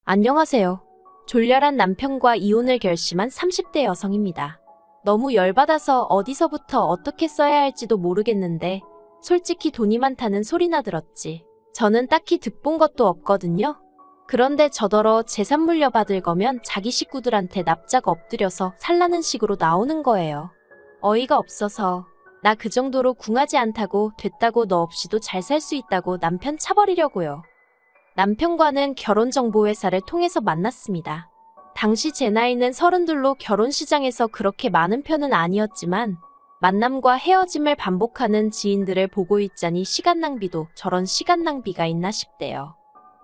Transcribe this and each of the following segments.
안녕하세요. 졸렬한 남편과 이혼을 결심한 30대 여성입니다. 너무 열받아서 어디서부터 어떻게 써야 할지도 모르겠는데 솔직히 돈이 많다는 소리나 들었지. 저는 딱히 득본 것도 없거든요. 그런데 저더러 재산 물려받을 거면 자기 식구들한테 납작 엎드려서 살라는 식으로 나오는 거예요. 어이가 없어서 나 그 정도로 궁하지 않다고 됐다고 너 없이도 잘 살 수 있다고 남편 차버리려고요. 남편과는 결혼정보회사를 통해서 만났습니다. 당시 제 나이는 32로 결혼시장에서 그렇게 많은 편은 아니었지만 만남과 헤어짐을 반복하는 지인들을 보고 있자니 시간 낭비도 저런 시간 낭비가 있나 싶대요.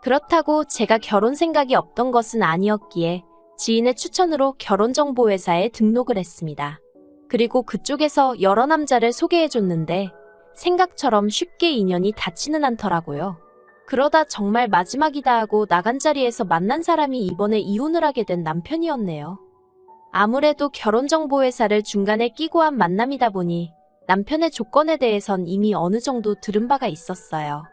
그렇다고 제가 결혼 생각이 없던 것은 아니었기에 지인의 추천으로 결혼정보회사에 등록을 했습니다. 그리고 그쪽에서 여러 남자를 소개해줬는데 생각처럼 쉽게 인연이 닿지는 않더라고요. 그러다 정말 마지막이다 하고 나간 자리에서 만난 사람이 이번에 이혼을 하게 된 남편이었네요. 아무래도 결혼정보회사를 중간에 끼고 한 만남이다 보니 남편의 조건에 대해선 이미 어느 정도 들은 바가 있었어요.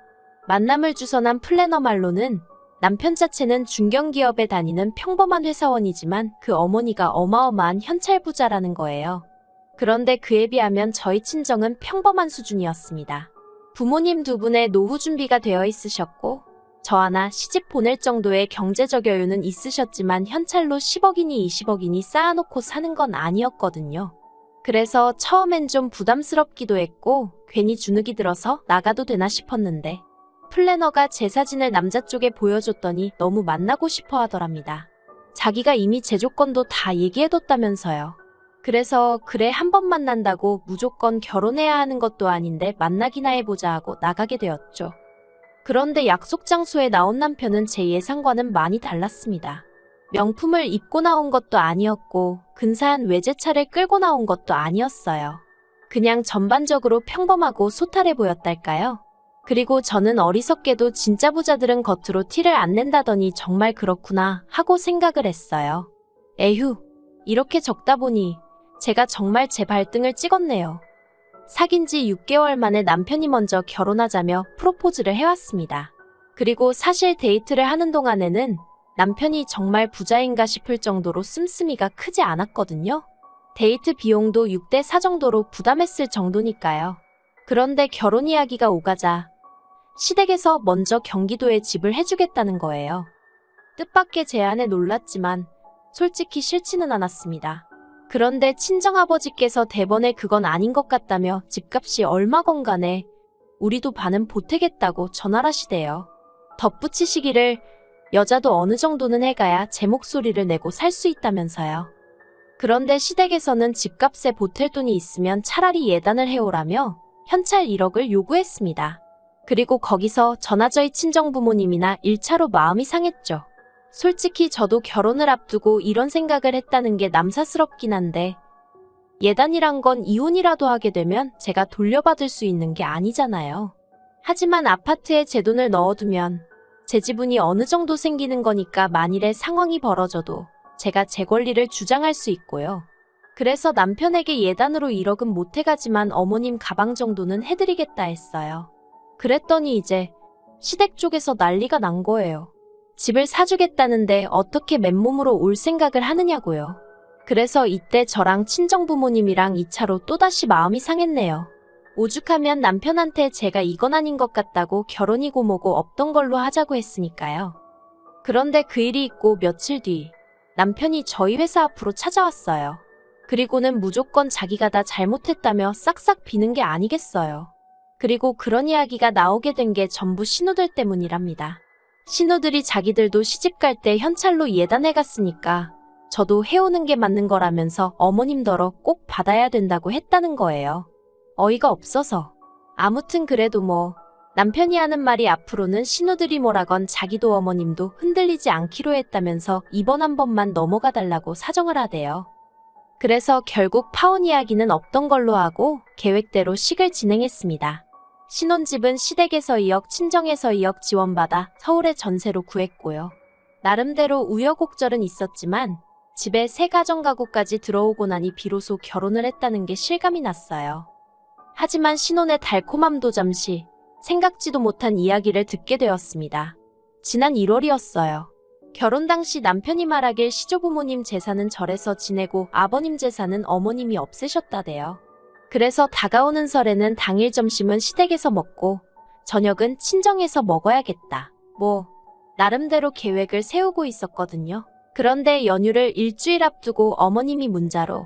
만남을 주선한 플래너 말로는 남편 자체는 중견기업에 다니는 평범한 회사원이지만 그 어머니가 어마어마한 현찰부자라는 거예요. 그런데 그에 비하면 저희 친정은 평범한 수준이었습니다. 부모님 두 분의 노후 준비가 되어 있으셨고 저 하나 시집 보낼 정도의 경제적 여유는 있으셨지만 현찰로 10억이니 20억이니 쌓아놓고 사는 건 아니었거든요. 그래서 처음엔 좀 부담스럽기도 했고 괜히 주눅이 들어서 나가도 되나 싶었는데 플래너가 제 사진을 남자 쪽에 보여줬더니 너무 만나고 싶어 하더랍니다. 자기가 이미 제 조건도 다 얘기해뒀다면서요. 그래서 그래 한 번 만난다고 무조건 결혼해야 하는 것도 아닌데 만나기나 해보자 하고 나가게 되었죠. 그런데 약속 장소에 나온 남편은 제 예상과는 많이 달랐습니다. 명품을 입고 나온 것도 아니었고 근사한 외제차를 끌고 나온 것도 아니었어요. 그냥 전반적으로 평범하고 소탈해 보였달까요? 그리고 저는 어리석게도 진짜 부자들은 겉으로 티를 안 낸다더니 정말 그렇구나 하고 생각을 했어요. 에휴, 이렇게 적다 보니 제가 정말 제 발등을 찍었네요. 사귄 지 6개월 만에 남편이 먼저 결혼하자며 프로포즈를 해왔습니다. 그리고 사실 데이트를 하는 동안에는 남편이 정말 부자인가 싶을 정도로 씀씀이가 크지 않았거든요. 데이트 비용도 6대 4 정도로 부담했을 정도니까요. 그런데 결혼 이야기가 오가자 시댁에서 먼저 경기도에 집을 해주겠다는 거예요. 뜻밖의 제안에 놀랐지만 솔직히 싫지는 않았습니다. 그런데 친정아버지께서 대번에 그건 아닌 것 같다며 집값이 얼마건 간에 우리도 반은 보태겠다고 전화하시대요. 덧붙이시기를 여자도 어느 정도는 해가야 제 목소리를 내고 살 수 있다면서요. 그런데 시댁에서는 집값에 보탤 돈이 있으면 차라리 예단을 해오라며 현찰 1억을 요구했습니다. 그리고 거기서 저나 저희 친정부모님이나 1차로 마음이 상했죠. 솔직히 저도 결혼을 앞두고 이런 생각을 했다는 게 남사스럽긴 한데 예단이란 건 이혼이라도 하게 되면 제가 돌려받을 수 있는 게 아니잖아요. 하지만 아파트에 제 돈을 넣어두면 제 지분이 어느 정도 생기는 거니까 만일에 상황이 벌어져도 제가 제 권리를 주장할 수 있고요. 그래서 남편에게 예단으로 1억은 못 해가지만 어머님 가방 정도는 해드리겠다 했어요. 그랬더니 이제 시댁 쪽에서 난리가 난 거예요. 집을 사주겠다는데 어떻게 맨몸으로 올 생각을 하느냐고요. 그래서 이때 저랑 친정부모님이랑 2차로 또다시 마음이 상했네요. 오죽하면 남편한테 제가 이건 아닌 것 같다고 결혼이고 뭐고 없던 걸로 하자고 했으니까요. 그런데 그 일이 있고 며칠 뒤 남편이 저희 회사 앞으로 찾아왔어요. 그리고는 무조건 자기가 다 잘못했다며 싹싹 비는 게 아니겠어요. 그리고 그런 이야기가 나오게 된 게 전부 신우들 때문이랍니다. 신우들이 자기들도 시집갈 때 현찰로 예단해갔으니까 저도 해오는 게 맞는 거라면서 어머님더러 꼭 받아야 된다고 했다는 거예요. 어이가 없어서. 아무튼 그래도 뭐 남편이 하는 말이 앞으로는 신우들이 뭐라건 자기도 어머님도 흔들리지 않기로 했다면서 이번 한 번만 넘어가 달라고 사정을 하대요. 그래서 결국 파혼 이야기는 없던 걸로 하고 계획대로 식을 진행했습니다. 신혼집은 시댁에서 2억, 친정에서 2억 지원받아 서울에 전세로 구했고요. 나름대로 우여곡절은 있었지만 집에 새 가정가구까지 들어오고 나니 비로소 결혼을 했다는 게 실감이 났어요. 하지만 신혼의 달콤함도 잠시 생각지도 못한 이야기를 듣게 되었습니다. 지난 1월이었어요. 결혼 당시 남편이 말하길 시조부모님 제사는 절에서 지내고 아버님 제사는 어머님이 없애셨다대요. 그래서 다가오는 설에는 당일 점심은 시댁에서 먹고 저녁은 친정에서 먹어야겠다. 나름대로 계획을 세우고 있었거든요. 그런데 연휴를 일주일 앞두고 어머님이 문자로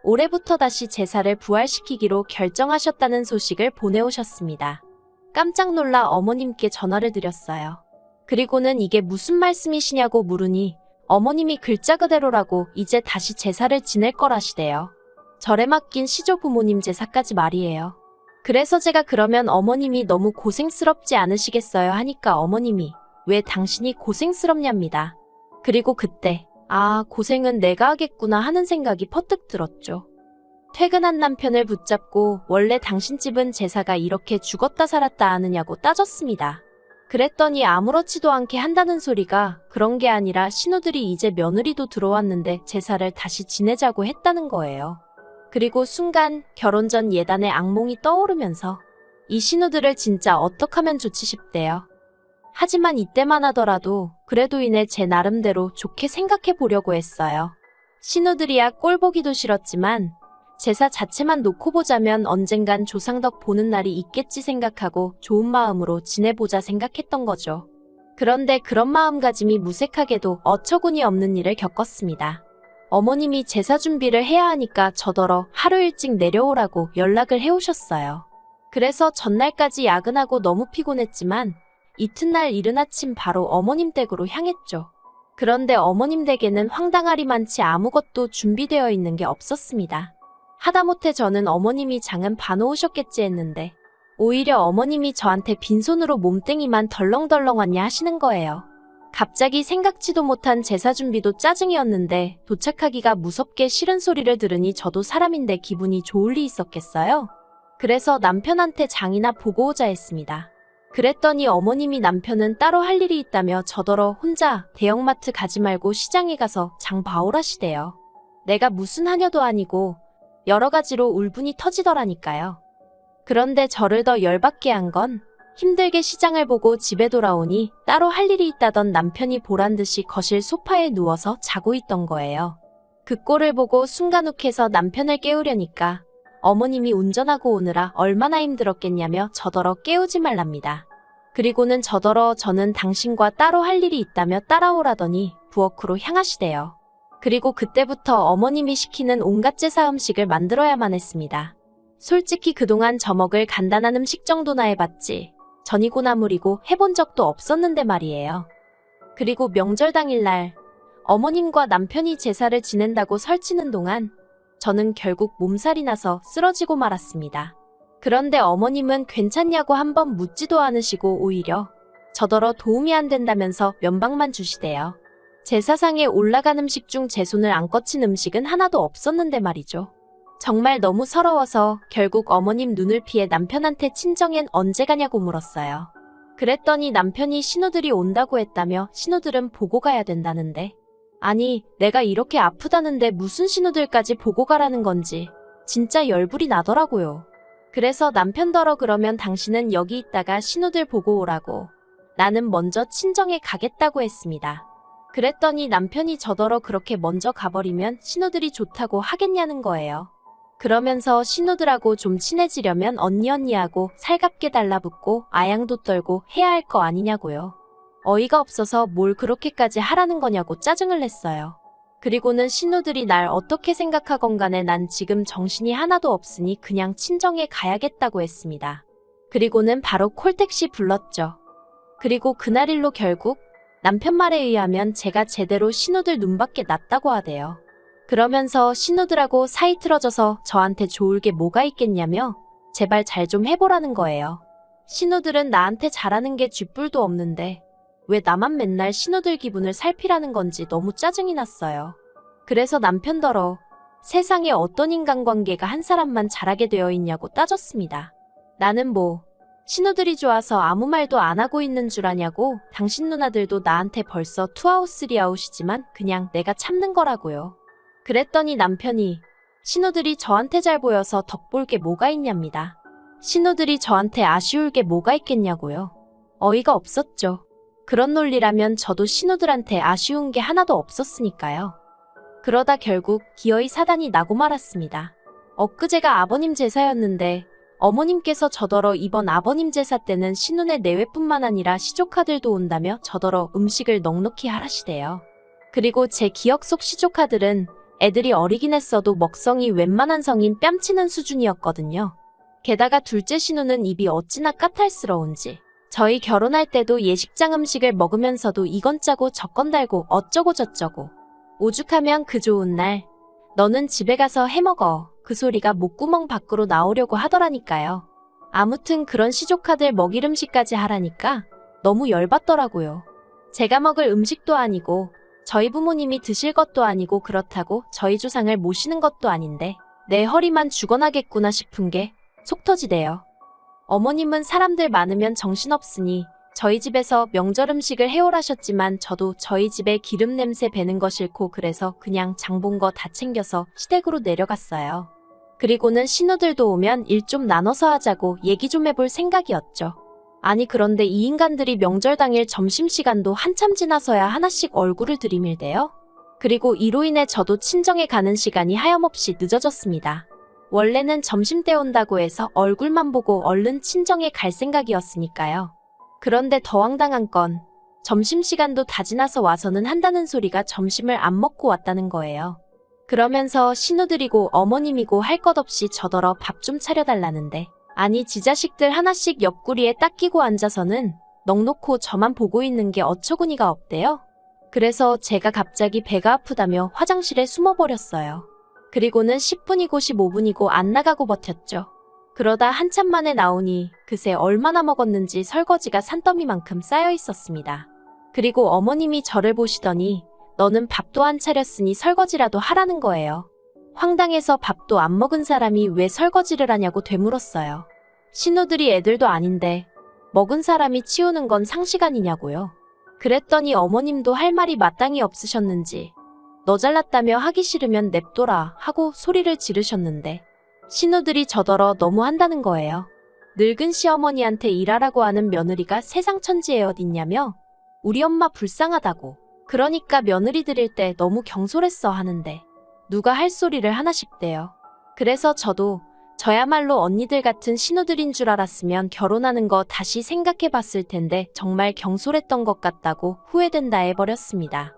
올해부터 다시 제사를 부활시키기로 결정하셨다는 소식을 보내오셨습니다. 깜짝 놀라 어머님께 전화를 드렸어요. 그리고는 이게 무슨 말씀이시냐고 물으니 어머님이 글자 그대로라고 이제 다시 제사를 지낼 거라시대요. 절에 맡긴 시조부모님 제사까지 말이에요. 그래서 제가 그러면 어머님이 너무 고생스럽지 않으시겠어요 하니까 어머님이 왜 당신이 고생스럽냐입니다. 그리고 그때 고생은 내가 하겠구나 하는 생각이 퍼뜩 들었죠. 퇴근한 남편을 붙잡고 원래 당신 집은 제사가 이렇게 죽었다 살았다 하느냐고 따졌습니다. 그랬더니 아무렇지도 않게 한다는 소리가 그런 게 아니라 신우들이 이제 며느리도 들어왔는데 제사를 다시 지내자고 했다는 거예요. 그리고 순간 결혼 전 예단의 악몽이 떠오르면서 이 신우들을 진짜 어떡하면 좋지 싶대요. 하지만 이때만 하더라도 그래도 이내 제 나름대로 좋게 생각해 보려고 했어요. 신우들이야 꼴 보기도 싫었지만 제사 자체만 놓고 보자면 언젠간 조상덕 보는 날이 있겠지 생각하고 좋은 마음으로 지내보자 생각했던 거죠. 그런데 그런 마음가짐이 무색하게도 어처구니 없는 일을 겪었습니다. 어머님이 제사 준비를 해야 하니까 저더러 하루 일찍 내려오라고 연락을 해오셨어요. 그래서 전날까지 야근하고 너무 피곤했지만 이튿날 이른 아침 바로 어머님 댁으로 향했죠. 그런데 어머님 댁에는 황당하리만치 아무것도 준비되어 있는 게 없었습니다. 하다못해 저는 어머님이 장은 봐놓으셨겠지 했는데 오히려 어머님이 저한테 빈손으로 몸뚱이만 덜렁덜렁 왔냐 하시는 거예요. 갑자기 생각지도 못한 제사 준비도 짜증이었는데 도착하기가 무섭게 싫은 소리를 들으니 저도 사람인데 기분이 좋을 리 있었겠어요? 그래서 남편한테 장이나 보고 오자 했습니다. 그랬더니 어머님이 남편은 따로 할 일이 있다며 저더러 혼자 대형마트 가지 말고 시장에 가서 장 봐오라시대요. 내가 무슨 하녀도 아니고 여러 가지로 울분이 터지더라니까요. 그런데 저를 더 열받게 한 건 힘들게 시장을 보고 집에 돌아오니 따로 할 일이 있다던 남편이 보란듯이 거실 소파에 누워서 자고 있던 거예요. 그 꼴을 보고 순간 욱해서 남편을 깨우려니까 어머님이 운전하고 오느라 얼마나 힘들었겠냐며 저더러 깨우지 말랍니다. 그리고는 저더러 저는 당신과 따로 할 일이 있다며 따라오라더니 부엌으로 향하시대요. 그리고 그때부터 어머님이 시키는 온갖 제사 음식을 만들어야만 했습니다. 솔직히 그동안 저 먹을 간단한 음식 정도나 해봤지 전이고 나물이고 해본 적도 없었는데 말이에요. 그리고 명절 당일날 어머님과 남편이 제사를 지낸다고 설치는 동안 저는 결국 몸살이 나서 쓰러지고 말았습니다. 그런데 어머님은 괜찮냐고 한번 묻지도 않으시고 오히려 저더러 도움이 안 된다면서 면박만 주시대요. 제사상에 올라간 음식 중 제 손을 안 거친 음식은 하나도 없었는데 말이죠. 정말 너무 서러워서 결국 어머님 눈을 피해 남편한테 친정엔 언제 가냐고 물었어요. 그랬더니 남편이 신우들이 온다고 했다며 신우들은 보고 가야 된다는데 아니 내가 이렇게 아프다는데 무슨 신우들까지 보고 가라는 건지 진짜 열불이 나더라고요. 그래서 남편더러 그러면 당신은 여기 있다가 신우들 보고 오라고 나는 먼저 친정에 가겠다고 했습니다. 그랬더니 남편이 저더러 그렇게 먼저 가버리면 신우들이 좋다고 하겠냐는 거예요. 그러면서 신우들하고 좀 친해지려면 언니하고 살갑게 달라붙고 아양도 떨고 해야 할 거 아니냐고요. 어이가 없어서 뭘 그렇게까지 하라는 거냐고 짜증을 냈어요. 그리고는 신우들이 날 어떻게 생각하건 간에 난 지금 정신이 하나도 없으니 그냥 친정에 가야겠다고 했습니다. 그리고는 바로 콜택시 불렀죠. 그리고 그날 일로 결국 남편 말에 의하면 제가 제대로 신우들 눈밖에 났다고 하대요. 그러면서 신우들하고 사이 틀어져서 저한테 좋을 게 뭐가 있겠냐며 제발 잘 좀 해보라는 거예요. 신우들은 나한테 잘하는 게 쥐뿔도 없는데 왜 나만 맨날 신우들 기분을 살피라는 건지 너무 짜증이 났어요. 그래서 남편더러 세상에 어떤 인간관계가 한 사람만 잘하게 되어 있냐고 따졌습니다. 나는 신우들이 좋아서 아무 말도 안 하고 있는 줄 아냐고 당신 누나들도 나한테 벌써 투아웃 쓰리아웃이지만 그냥 내가 참는 거라고요. 그랬더니 남편이 신우들이 저한테 잘 보여서 덕볼 게 뭐가 있냐입니다. 신우들이 저한테 아쉬울 게 뭐가 있겠냐고요. 어이가 없었죠. 그런 논리라면 저도 신우들한테 아쉬운 게 하나도 없었으니까요. 그러다 결국 기어이 사단이 나고 말았습니다. 엊그제가 아버님 제사였는데 어머님께서 저더러 이번 아버님 제사 때는 신우네 내외뿐만 아니라 시조카들도 온다며 저더러 음식을 넉넉히 하라시대요. 그리고 제 기억 속 시조카들은 애들이 어리긴 했어도 먹성이 웬만한 성인 뺨치는 수준이었거든요. 게다가 둘째 신우는 입이 어찌나 까탈스러운지 저희 결혼할 때도 예식장 음식을 먹으면서도 이건 짜고 저건 달고 어쩌고 저쩌고 오죽하면 그 좋은 날 너는 집에 가서 해먹어 그 소리가 목구멍 밖으로 나오려고 하더라니까요. 아무튼 그런 시조카들 먹일 음식까지 하라니까 너무 열받더라고요. 제가 먹을 음식도 아니고 저희 부모님이 드실 것도 아니고 그렇다고 저희 조상을 모시는 것도 아닌데 내 허리만 죽어나겠구나 싶은 게 속 터지대요. 어머님은 사람들 많으면 정신없으니 저희 집에서 명절 음식을 해오라셨지만 저도 저희 집에 기름 냄새 배는 거 싫고 그래서 그냥 장 본 거 다 챙겨서 시댁으로 내려갔어요. 그리고는 신우들도 오면 일 좀 나눠서 하자고 얘기 좀 해볼 생각이었죠. 아니 그런데 이 인간들이 명절 당일 점심시간도 한참 지나서야 하나씩 얼굴을 들이밀대요. 그리고 이로 인해 저도 친정에 가는 시간이 하염없이 늦어졌습니다. 원래는 점심때 온다고 해서 얼굴만 보고 얼른 친정에 갈 생각이었으니까요. 그런데 더 황당한 건 점심시간도 다 지나서 와서는 한다는 소리가 점심을 안 먹고 왔다는 거예요. 그러면서 신우들이고 어머님이고 할 것 없이 저더러 밥 좀 차려달라는데 아니 지 자식들 하나씩 옆구리에 딱 끼고 앉아서는 넋놓고 저만 보고 있는 게 어처구니가 없대요. 그래서 제가 갑자기 배가 아프다며 화장실에 숨어버렸어요. 그리고는 10분이고 15분이고 안 나가고 버텼죠. 그러다 한참 만에 나오니 그새 얼마나 먹었는지 설거지가 산더미만큼 쌓여 있었습니다. 그리고 어머님이 저를 보시더니 너는 밥도 안 차렸으니 설거지라도 하라는 거예요. 황당해서 밥도 안 먹은 사람이 왜 설거지를 하냐고 되물었어요. 신우들이 애들도 아닌데 먹은 사람이 치우는 건 상식 아니냐고요. 그랬더니 어머님도 할 말이 마땅히 없으셨는지 너 잘났다며 하기 싫으면 냅둬라 하고 소리를 지르셨는데 신우들이 저더러 너무 한다는 거예요. 늙은 시어머니한테 일하라고 하는 며느리가 세상 천지에 어딨냐며 우리 엄마 불쌍하다고 그러니까 며느리 들일 때 너무 경솔했어 하는데 누가 할 소리를 하나 싶대요. 그래서 저도 저야말로 언니들 같은 신우들인 줄 알았으면 결혼하는 거 다시 생각해 봤을 텐데 정말 경솔했던 것 같다고 후회된다 해버렸습니다.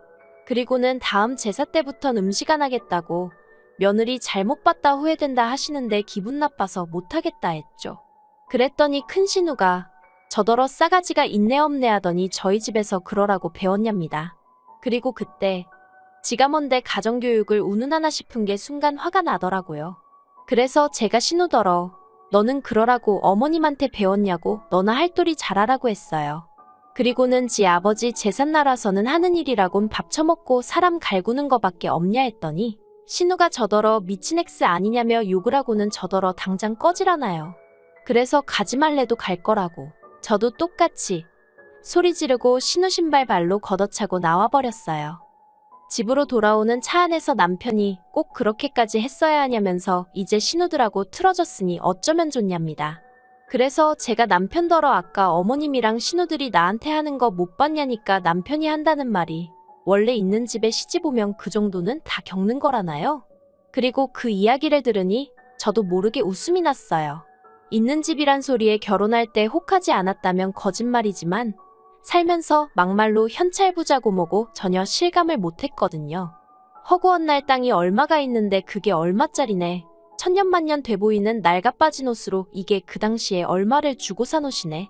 그리고는 다음 제사 때부턴 음식 안 하겠다고 며느리 잘못 봤다 후회된다 하시는데 기분 나빠서 못하겠다 했죠. 그랬더니 큰 신우가 저더러 싸가지가 있네 없네 하더니 저희 집에서 그러라고 배웠냐입니다. 그리고 그때 지가 뭔데 가정교육을 운운하나 싶은 게 순간 화가 나더라고요. 그래서 제가 신우더러 너는 그러라고 어머님한테 배웠냐고 너나 할 도리 잘하라고 했어요. 그리고는 지 아버지 제삿날 와서는 하는 일이라곤 밥 처먹고 사람 갈구는 거밖에 없냐 했더니 신우가 저더러 미친 엑스 아니냐며 욕을 하고는 저더러 당장 꺼지라나요. 그래서 가지 말래도 갈 거라고 저도 똑같이 소리 지르고 신우 신발 발로 걷어차고 나와버렸어요. 집으로 돌아오는 차 안에서 남편이 꼭 그렇게까지 했어야 하냐면서 이제 신우들하고 틀어졌으니 어쩌면 좋냐입니다. 그래서 제가 남편더러 아까 어머님이랑 신우들이 나한테 하는 거 못 봤냐니까 남편이 한다는 말이 원래 있는 집에 시집 오면 그 정도는 다 겪는 거라나요? 그리고 그 이야기를 들으니 저도 모르게 웃음이 났어요. 있는 집이란 소리에 결혼할 때 혹하지 않았다면 거짓말이지만 살면서 막말로 현찰부자고 뭐고 전혀 실감을 못했거든요. 허구한 날 땅이 얼마가 있는데 그게 얼마짜리네. 천년만년 돼 보이는 낡아빠진 옷으로 이게 그 당시에 얼마를 주고 산 옷이네.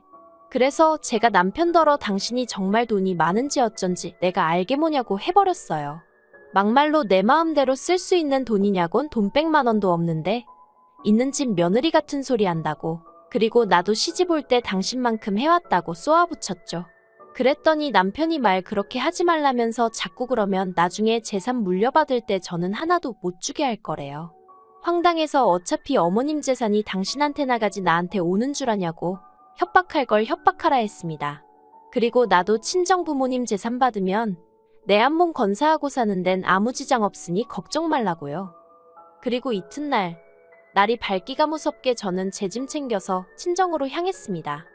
그래서 제가 남편더러 당신이 정말 돈이 많은지 어쩐지 내가 알게 뭐냐고 해버렸어요. 막말로 내 마음대로 쓸 수 있는 돈이냐곤 돈 100만 원도 없는데 있는 집 며느리 같은 소리 한다고. 그리고 나도 시집 올 때 당신만큼 해왔다고 쏘아붙였죠. 그랬더니 남편이 말 그렇게 하지 말라면서 자꾸 그러면 나중에 재산 물려받을 때 저는 하나도 못 주게 할 거래요. 황당해서 어차피 어머님 재산이 당신한테 나가지 나한테 오는 줄 아냐고 협박할 걸 협박하라 했습니다. 그리고 나도 친정 부모님 재산 받으면 내 한 몸 건사하고 사는 데는 아무 지장 없으니 걱정 말라고요. 그리고 이튿날 날이 밝기가 무섭게 저는 제 짐 챙겨서 친정으로 향했습니다.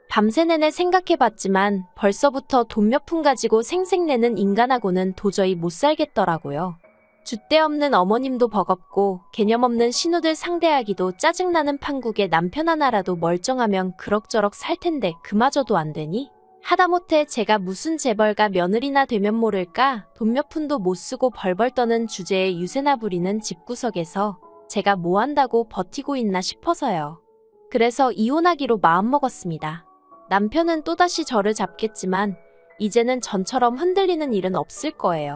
밤새 내내 생각해봤지만 벌써부터 돈 몇 푼 가지고 생색내는 인간하고는 도저히 못 살겠더라고요. 줏대 없는 어머님도 버겁고 개념 없는 신우들 상대하기도 짜증나는 판국에 남편 하나라도 멀쩡하면 그럭저럭 살 텐데 그마저도 안 되니? 하다못해 제가 무슨 재벌가 며느리나 되면 모를까 돈 몇 푼도 못 쓰고 벌벌 떠는 주제에 유세나 부리는 집구석에서 제가 뭐 한다고 버티고 있나 싶어서요. 그래서 이혼하기로 마음먹었습니다. 남편은 또다시 저를 잡겠지만 이제는 전처럼 흔들리는 일은 없을 거예요.